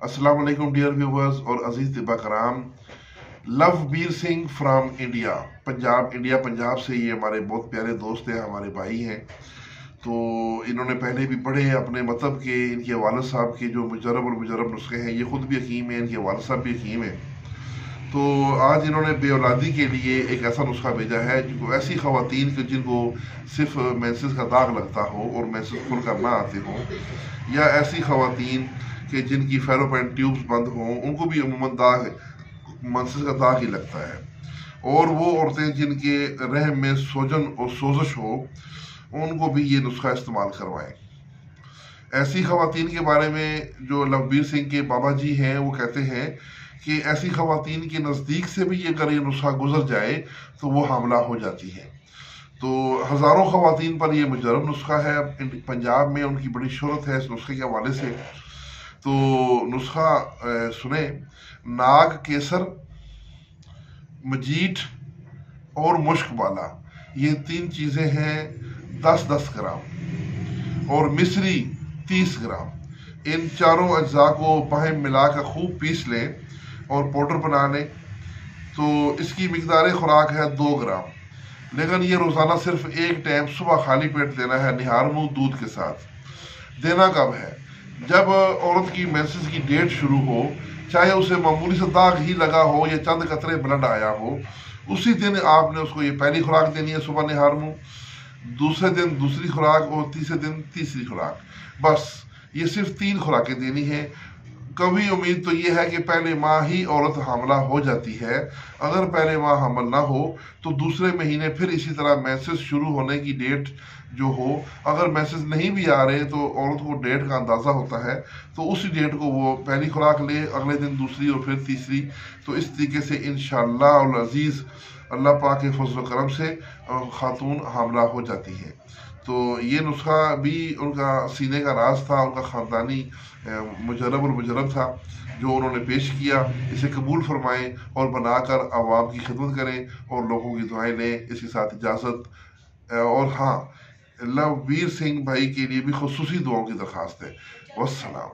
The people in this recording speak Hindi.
अस्सलाम वालेकुम डियर व्यूवर्स और अजीज तिबा कराम। लवबीर सिंह फ्रॉम इंडिया, पंजाब से ये हमारे बहुत प्यारे दोस्त हैं, हमारे भाई हैं। तो इन्होंने पहले भी पढ़े अपने मतलब के, इनके वालिद साहब के जो मुजरब और मुजरब नुस्खे हैं, ये खुद भी हकीम हैं, इनके वालिद साहब भी हकीम हैं। तो आज इन्होंने बेऔलादी के लिए एक ऐसा नुस्खा भेजा है जिनको ऐसी खवातीन के जिनको सिर्फ मेंसेस का दाग लगता हो और मेंसेस खुलकर ना आते हों, या ऐसी खवातीन कि जिनकी फेलोपियन ट्यूब्स बंद हों, उनको भी अमूमन दाग मेंसेस का दाग ही लगता है। और वो औरतें जिनके रहम में सोजन और सोजश हो, उनको भी ये नुस्खा इस्तेमाल करवाएं। ऐसी खवातीन के बारे में जो लवबीर सिंह के बाबा जी हैं वो कहते हैं कि ऐसी खवातीन के नज़दीक से भी अगर ये नुस्खा गुजर जाए तो वो हामला हो जाती है। तो हज़ारों खवातीन पर यह मुजरब नुस्खा है। पंजाब में उनकी बड़ी शोहरत है इस नुस्खे के हवाले से। तो नुस्खा सुने। नाग केसर, मजीठ और मुश्क वाला, ये 3 चीज़ें हैं 10-10 ग्राम, और मिश्री 30 ग्राम। इन चारों अज्जा को बाहें मिलाकर खूब पीस लें और पाउडर बना लें। तो इसकी मिकदार खुराक है 2 ग्राम, लेकिन ये रोज़ाना सिर्फ एक टाइम सुबह खाली पेट देना है, निहार मुँह दूध के साथ। देना कब है? जब औरत की मेंसेस की डेट शुरू हो, चाहे उसे मामूली सा दाग ही लगा हो या चंद कतरे ब्लड आया हो, उसी दिन आपने उसको ये पहली खुराक देनी है सुबह निहार मुँह, दूसरे दिन दूसरी खुराक और तीसरे दिन तीसरी खुराक। बस ये सिर्फ 3 खुराकें देनी है। कभी उम्मीद तो ये है कि पहले माह ही औरत हामला हो जाती है। अगर पहले माह हमल ना हो तो दूसरे महीने फिर इसी तरह मैसेज शुरू होने की डेट जो हो, अगर मैसेज नहीं भी आ रहे तो औरत को डेट का अंदाज़ा होता है, तो उसी डेट को वो पहली खुराक ले, अगले दिन दूसरी और फिर तीसरी। तो इस तरीके से इंशाअल्लाह अल अज़ीज़ अल्लाह पाक के फज़ल करम से खातून हामला हो जाती है। तो ये नुस्खा भी उनका सीने का राज था, उनका ख़ानदानी मुजरब और मुजरब था जो उन्होंने पेश किया। इसे कबूल फरमाएं और बनाकर आवाम की खिदमत करें और लोगों की दुआएं लें। इसके साथ इजाज़त। और हाँ, लवबीर सिंह भाई के लिए भी खुसूसी दुआओं की दरख्वास्त है। वस्सलाम।